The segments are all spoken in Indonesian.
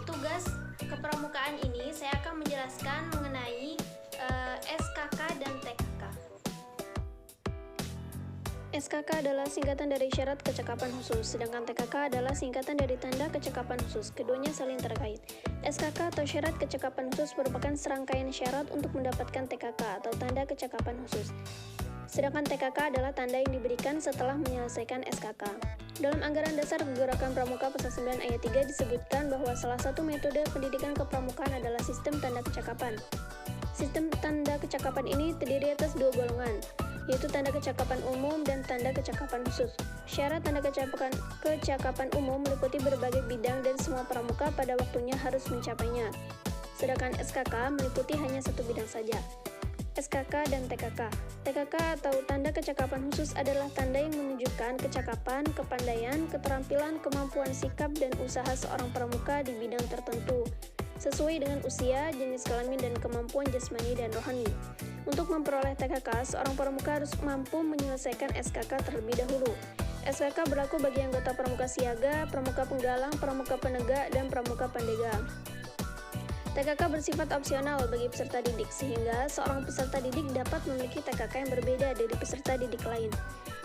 tugas kepramukaan ini saya akan menjelaskan mengenai SKK dan TKK. SKK adalah singkatan dari syarat kecakapan khusus, sedangkan TKK adalah singkatan dari tanda kecakapan khusus. Keduanya saling terkait. SKK atau syarat kecakapan khusus merupakan serangkaian syarat untuk mendapatkan TKK atau tanda kecakapan khusus. Sedangkan TKK adalah tanda yang diberikan setelah menyelesaikan SKK. Dalam Anggaran Dasar Gerakan Pramuka Pasal 9 Ayat 3 disebutkan bahwa salah satu metode pendidikan kepramukaan adalah sistem tanda kecakapan. Sistem tanda kecakapan ini terdiri atas dua golongan, yaitu tanda kecakapan umum dan tanda kecakapan khusus. Syarat tanda kecakapan umum meliputi berbagai bidang dan semua pramuka pada waktunya harus mencapainya. Sedangkan SKK meliputi hanya satu bidang saja. SKK dan TKK. TKK atau tanda kecakapan khusus adalah tanda yang menunjukkan kecakapan, kepandaian, keterampilan, kemampuan sikap, dan usaha seorang pramuka di bidang tertentu, sesuai dengan usia, jenis kelamin, dan kemampuan jasmani dan rohani. Untuk memperoleh TKK, seorang pramuka harus mampu menyelesaikan SKK terlebih dahulu. SKK berlaku bagi anggota pramuka siaga, pramuka penggalang, pramuka penegak, dan pramuka pandega. TKK bersifat opsional bagi peserta didik, sehingga seorang peserta didik dapat memiliki TKK yang berbeda dari peserta didik lain.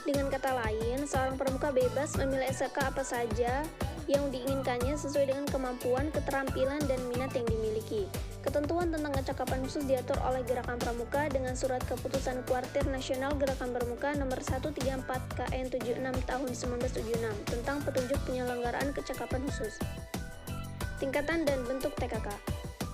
Dengan kata lain, seorang pramuka bebas memilih SKK apa saja yang diinginkannya sesuai dengan kemampuan, keterampilan, dan minat yang dimiliki. Ketentuan tentang kecakapan khusus diatur oleh Gerakan Pramuka dengan Surat Keputusan Kuartir Nasional Gerakan Pramuka Nomor 134 KN 76 Tahun 1976 tentang petunjuk penyelenggaraan kecakapan khusus. Tingkatan dan bentuk TKK.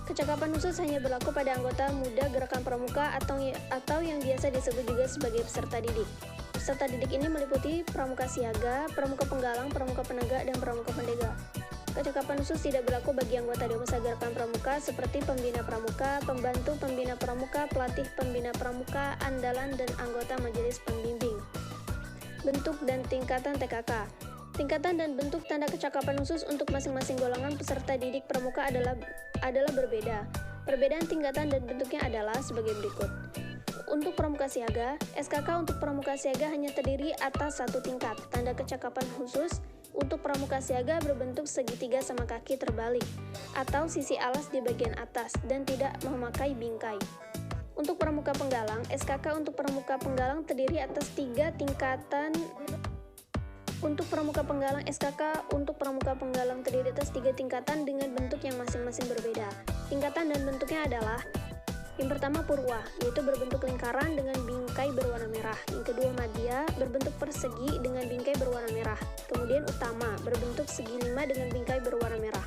Kecakapan khusus hanya berlaku pada anggota muda Gerakan Pramuka atau yang biasa disebut juga sebagai peserta didik. Peserta didik ini meliputi pramuka siaga, pramuka penggalang, pramuka penegak, dan pramuka pendega. Kecakapan khusus tidak berlaku bagi anggota dewasa Gerakan Pramuka seperti pembina pramuka, pembantu pembina pramuka, pelatih pembina pramuka, andalan, dan anggota majelis pembimbing. Bentuk dan tingkatan TKK. Tingkatan dan bentuk tanda kecakapan khusus untuk masing-masing golongan peserta didik pramuka adalah berbeda. Perbedaan tingkatan dan bentuknya adalah sebagai berikut. Untuk pramuka siaga, SKK untuk pramuka siaga hanya terdiri atas satu tingkat. Tanda kecakapan khusus untuk pramuka siaga berbentuk segitiga sama kaki terbalik atau sisi alas di bagian atas dan tidak memakai bingkai. Untuk pramuka penggalang, SKK untuk pramuka penggalang terdiri atas tiga tingkatan. Untuk pramuka penggalang, SKK untuk pramuka penggalang terdiri atas tiga tingkatan dengan bentuk yang masing-masing berbeda. Tingkatan dan bentuknya adalah: yang pertama purwa, yaitu berbentuk lingkaran dengan bingkai berwarna merah. Yang kedua madya, berbentuk persegi dengan bingkai berwarna merah. Kemudian utama, berbentuk segi lima dengan bingkai berwarna merah.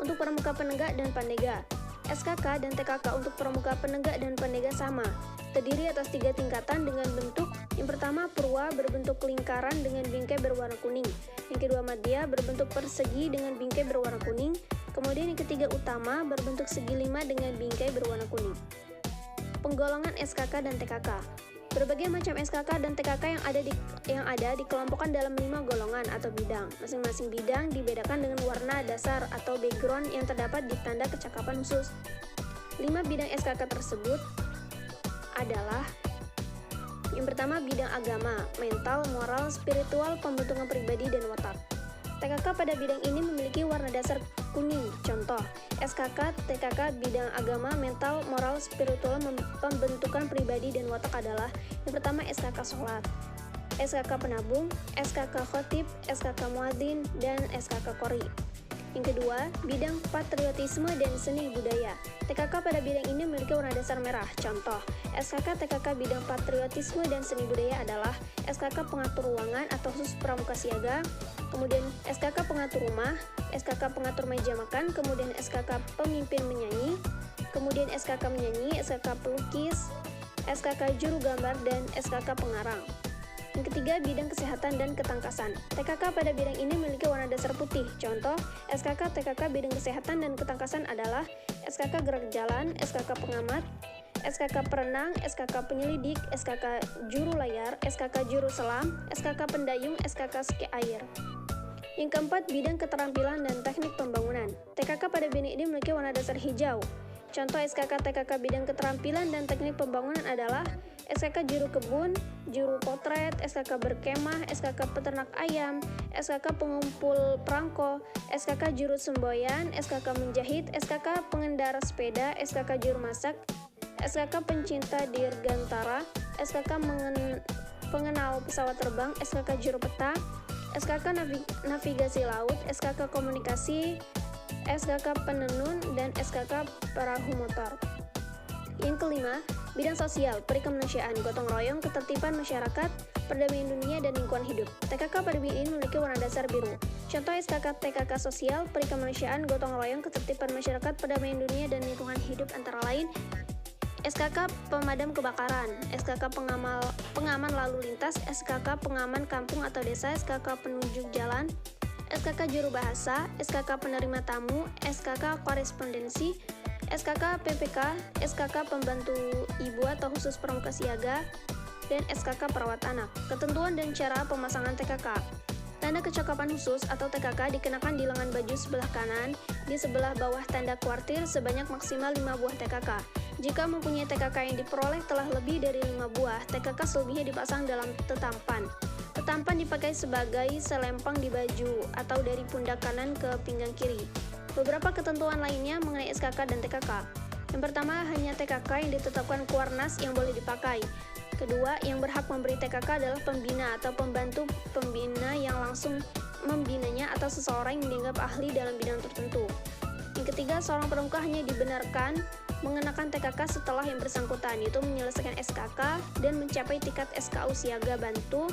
Untuk pramuka penegak dan pandega, SKK dan TKK untuk pramuka penegak dan pandega sama, terdiri atas tiga tingkatan dengan bentuk: yang pertama purwa berbentuk lingkaran dengan bingkai berwarna kuning, yang kedua madya berbentuk persegi dengan bingkai berwarna kuning, kemudian yang ketiga utama berbentuk segi lima dengan bingkai berwarna kuning. Penggolongan SKK dan TKK. Berbagai macam SKK dan TKK yang ada dikelompokkan dalam 5 golongan atau bidang. Masing-masing bidang dibedakan dengan warna dasar atau background yang terdapat di tanda kecakapan khusus. 5 bidang SKK tersebut adalah: yang pertama bidang agama, mental, moral, spiritual, pembentukan pribadi, dan watak. TKK pada bidang ini memiliki warna dasar kuning. Contoh, SKK, TKK bidang agama, mental, moral, spiritual, pembentukan pribadi, dan watak adalah: yang pertama SKK sholat, SKK penabung, SKK khotib, SKK muadzin, dan SKK qori. Yang kedua, bidang patriotisme dan seni budaya. TKK pada bidang ini memiliki warna dasar merah. Contoh, SKK TKK bidang patriotisme dan seni budaya adalah: SKK pengatur ruangan atau khusus pramuka siaga, kemudian SKK pengatur rumah, SKK pengatur meja makan, kemudian SKK pemimpin menyanyi, kemudian SKK menyanyi, SKK pelukis, SKK juru gambar, dan SKK pengarang. Yang ketiga, bidang kesehatan dan ketangkasan. TKK pada bidang ini memiliki warna dasar putih. Contoh, SKK TKK bidang kesehatan dan ketangkasan adalah: SKK gerak jalan, SKK pengamat, SKK perenang, SKK penyelidik, SKK juru layar, SKK juru selam, SKK pendayung, SKK ski air. Yang keempat, bidang keterampilan dan teknik pembangunan. TKK pada bidang ini memiliki warna dasar hijau. Contoh SKK TKK bidang keterampilan dan teknik pembangunan adalah: SKK juru kebun, juru potret, SKK berkemah, SKK peternak ayam, SKK pengumpul perangko, SKK juru semboyan, SKK menjahit, SKK pengendara sepeda, SKK juru masak, SKK pencinta dirgantara, SKK pengenal pesawat terbang, SKK juru peta, SKK navigasi laut, SKK komunikasi, SKK penenun, dan SKK perahu motor. Yang kelima, bidang sosial, perikemanusiaan, gotong royong, ketertiban masyarakat, perdamaian dunia, dan lingkungan hidup. TKK pada bidang ini memiliki warna dasar biru. Contoh SKK TKK sosial, perikemanusiaan, gotong royong, ketertiban masyarakat, perdamaian dunia, dan lingkungan hidup antara lain SKK pemadam kebakaran, SKK pengaman lalu lintas, SKK pengaman kampung atau desa, SKK penunjuk jalan, SKK juru bahasa, SKK penerima tamu, SKK korespondensi, SKK PPK, SKK pembantu ibu atau khusus pramuka siaga, dan SKK perawat anak. Ketentuan dan cara pemasangan TKK. Tanda kecakapan khusus atau TKK dikenakan di lengan baju sebelah kanan, di sebelah bawah tanda kuartir sebanyak maksimal 5 buah TKK. Jika mempunyai TKK yang diperoleh telah lebih dari 5 buah, TKK selebihnya dipasang dalam tetampan. Tetampan dipakai sebagai selempang di baju atau dari pundak kanan ke pinggang kiri. Beberapa ketentuan lainnya mengenai SKK dan TKK. Yang pertama, hanya TKK yang ditetapkan Kuarnas yang boleh dipakai. Kedua, yang berhak memberi TKK adalah pembina atau pembantu pembina yang langsung membinanya atau seseorang yang dianggap ahli dalam bidang tertentu. Yang ketiga, seorang pramuka hanya dibenarkan mengenakan TKK setelah yang bersangkutan, yaitu menyelesaikan SKK dan mencapai tingkat SKU siaga bantu,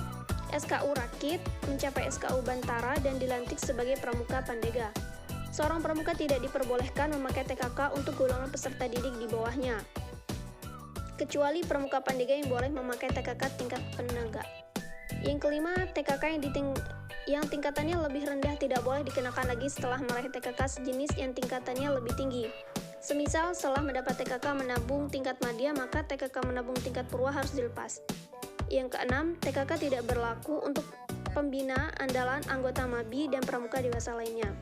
SKU rakit, mencapai SKU bantara, dan dilantik sebagai pramuka pandega. Seorang pramuka tidak diperbolehkan memakai TKK untuk golongan peserta didik di bawahnya, kecuali pramuka pandega yang boleh memakai TKK tingkat penaga. Yang kelima, TKK yang tingkatannya lebih rendah tidak boleh dikenakan lagi setelah meraih TKK sejenis yang tingkatannya lebih tinggi. Semisal setelah mendapat TKK menabung tingkat madya, maka TKK menabung tingkat purwa harus dilepas. Yang keenam, TKK tidak berlaku untuk pembina, andalan, anggota MABI, dan pramuka dewasa lainnya.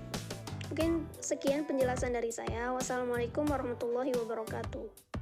Mungkin sekian penjelasan dari saya. Wassalamualaikum warahmatullahi wabarakatuh.